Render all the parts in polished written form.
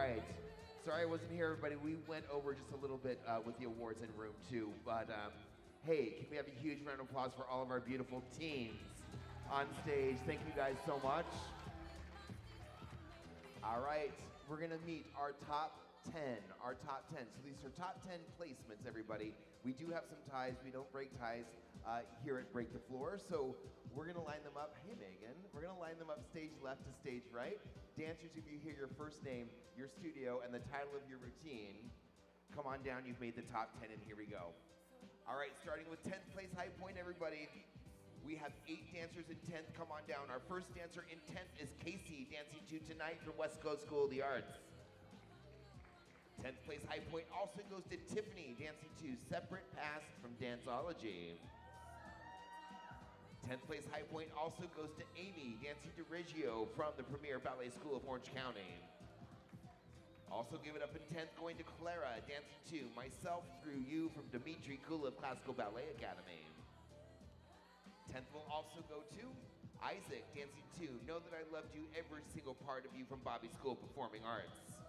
right. Sorry I wasn't here, everybody. We went over just a little bit with the awards in room 2, but hey, can we have a huge round of applause for all of our beautiful teams on stage? Thank you guys so much. All right, we're gonna meet our top 10, So these are top 10 placements, everybody. We do have some ties. We don't break ties here at Break the Floor, so we're gonna line them up. Hey, Megan. We're gonna line them up stage left to stage right. Dancers, if you hear your first name, your studio, and the title of your routine, come on down. You've made the top 10, and here we go. All right, starting with 10th place high point, everybody. We have 8 dancers in 10th. Come on down. Our first dancer in 10th is Casey, dancing to Tonight from West Coast School of the Arts. 10th place high point also goes to Tiffany, dancing to Separate Past from Danceology. 10th place high point also goes to Amy, dancing to Reggio from the Premier Ballet School of Orange County. Also give it up in 10th, going to Clara, dancing to Myself Through You from Dimitri Kulov Classical Ballet Academy. 10th will also go to Isaac, dancing to Know That I Loved You, Every Single Part of You from Bobby School of Performing Arts.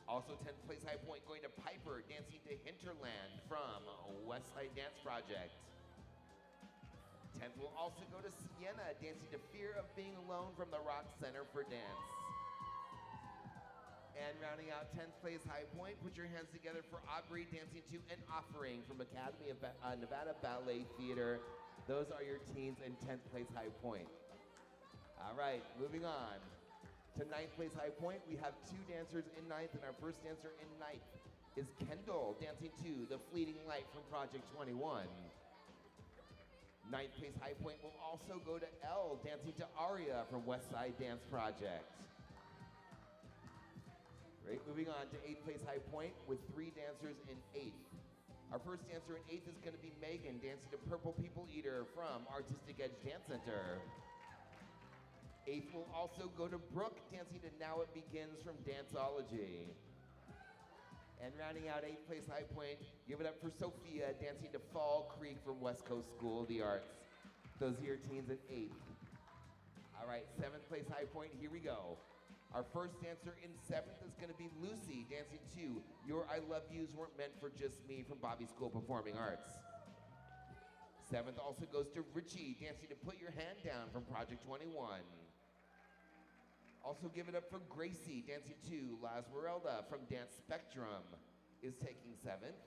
Also 10th place high point going to Piper, dancing to Hinterland from WESTSIDE Dance Project. 10th will also go to Sienna, dancing to Fear of Being Alone from the Rock Center for Dance. And rounding out 10th place high point, put your hands together for Aubrey, dancing to An Offering from Academy of Nevada Ballet Theater. Those are your teens in 10th place high point. All right, moving on. To 9th place high point, we have 2 dancers in 9th, and our first dancer in 9th is Kendall, dancing to The Fleeting Light from Project 21. 9th place high point will also go to Elle, dancing to Aria from WESTSIDE Dance Project. Great, moving on to 8th place high point with 3 dancers in 8th. Our first dancer in 8th is gonna be Megan, dancing to Purple People Eater from Artistic Edge Dance Center. 8th will also go to Brooke, dancing to Now It Begins from Danceology. And rounding out 8th place high point, give it up for Sophia, dancing to Fall Creek from West Coast School of the Arts. Those are your teens in 8th. All right, 7th place high point, here we go. Our first dancer in 7th is gonna be Lucy, dancing to Your I Love Yous Weren't Meant for Just Me from Bobby School of Performing Arts. 7th also goes to Richie, dancing to Put Your Hand Down from Project 21. Also give it up for Gracie, dancing to La Esmeralda from Dance Spectrum is taking 7th.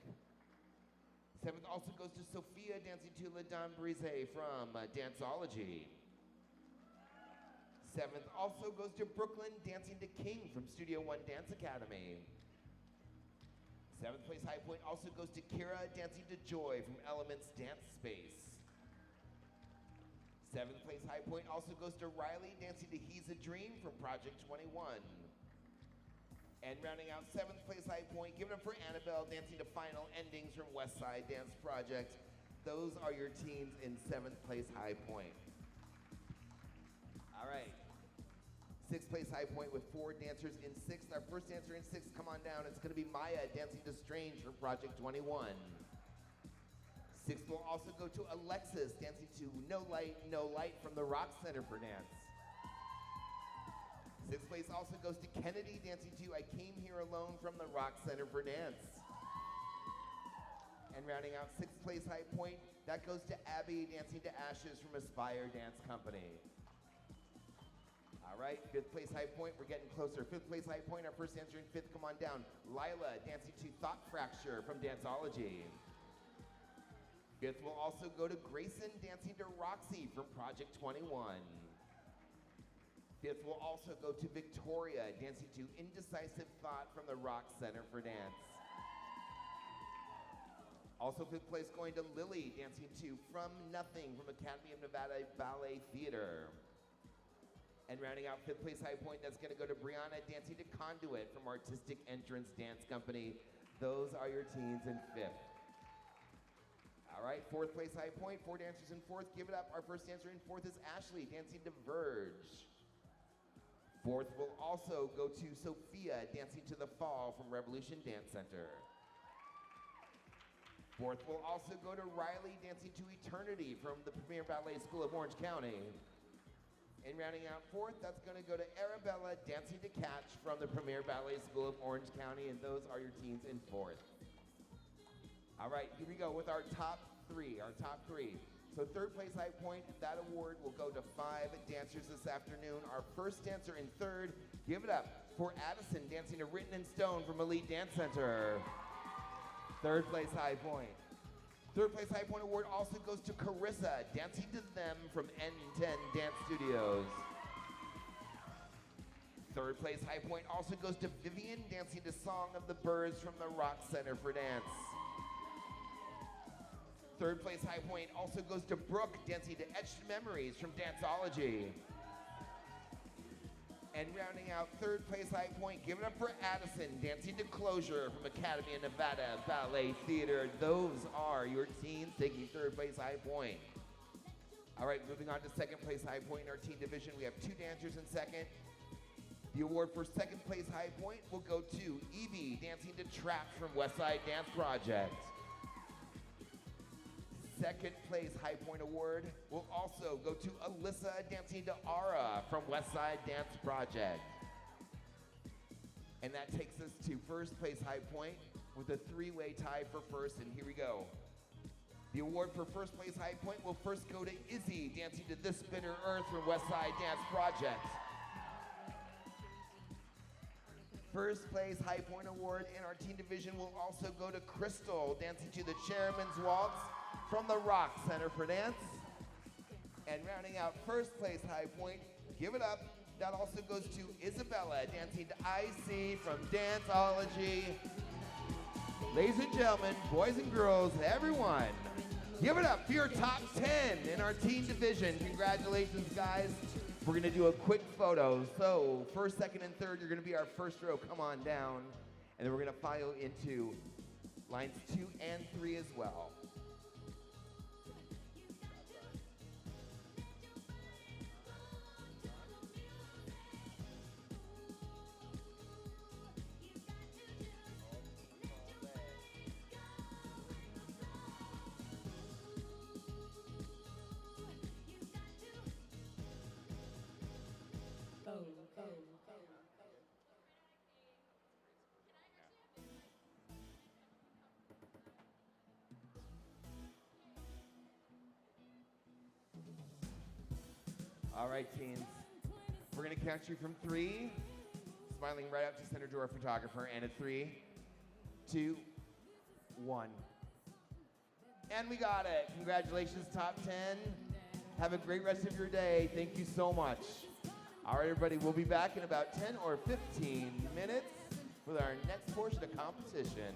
7th also goes to Sophia, dancing to La Dame Brise from Danceology. 7th also goes to Brooklyn, dancing to King from Studio One Dance Academy. 7th place high point also goes to Kira, dancing to Joy from Elements Dance Space. 7th place high point also goes to Riley, dancing to He's a Dream from Project 21. And rounding out 7th place high point, give it up for Annabelle, dancing to Final Endings from WESTSIDE Dance Project. Those are your teens in 7th place high point. All right, 6th place high point with 4 dancers in 6th. Our first dancer in 6th, come on down. It's gonna be Maya, dancing to Strange from Project 21. 6th will also go to Alexis, dancing to No Light from the Rock Center for Dance. 6th place also goes to Kennedy, dancing to I Came Here Alone from the Rock Center for Dance. And rounding out 6th place high point, that goes to Abby, dancing to Ashes from Aspire Dance Company. All right, 5th place high point, we're getting closer. 5th place high point, our first dancer in 5th, come on down. Lila, dancing to Thought Fracture from Danceology. 5th will also go to Grayson, dancing to Roxy from Project 21. 5th will also go to Victoria, dancing to Indecisive Thought from the Rock Center for Dance. Also 5th place going to Lily, dancing to From Nothing from Academy of Nevada Ballet Theater. And rounding out 5th place high point, that's gonna go to Brianna, dancing to Conduit from Artistic Entrance Dance Company. Those are your teens in 5th. All right, 4th place high point, 4 dancers in 4th. Give it up. Our first dancer in 4th is Ashley, dancing to Verge. 4th will also go to Sophia, dancing to The Fall from Revolution Dance Center. 4th will also go to Riley, dancing to Eternity from the Premier Ballet School of Orange County. And rounding out fourth, that's going to go to Arabella, Dancing to Catch from the Premier Ballet School of Orange County, and those are your teams in fourth. All right, here we go with our top three, So third place high point, that award will go to 5 dancers this afternoon. Our first dancer in third, give it up for Addison, dancing to Written in Stone from Elite Dance Center. Third place high point. Third place high point award also goes to Carissa, dancing to Them from N10 Dance Studios. Third place high point also goes to Vivienne, dancing to Song of the Birds from the Rock Center for Dance. Third place high point also goes to Brooke, dancing to Etched Memories from Danceology. And rounding out third place high point, give it up for Addison, dancing to Closure from Academy of Nevada Ballet Theater. Those are your teams taking third place high point. All right, moving on to second place high point in our teen division. We have 2 dancers in second. The award for second place high point will go to Evee, dancing to Trapped from WESTSIDE Dance Project. Second place high point award will also go to Alyssa, dancing to Ara from WESTSIDE Dance Project. And that takes us to first place high point with a 3-way tie for first, and here we go. The award for first place high point will first go to Izzy, dancing to This Bitter Earth from WESTSIDE Dance Project. First place high point award in our teen division will also go to Crystal, dancing to the Chairman's Waltz from the Rock Center for Dance. And rounding out first place high point, give it up, that also goes to Isabella, dancing to IC from Danceology. Ladies and gentlemen, boys and girls, everyone, give it up for your top 10 in our teen division. Congratulations, guys. We're gonna do a quick photo. So first, second, and third, you're gonna be our first row. Come on down. And then we're gonna file into lines 2 and 3 as well. All right, teens. We're gonna count you from 3, smiling right up to center to our photographer, and at 3, 2, 1. And we got it. Congratulations, top 10. Have a great rest of your day. Thank you so much. All right, everybody, we'll be back in about 10 or 15 minutes with our next portion of competition.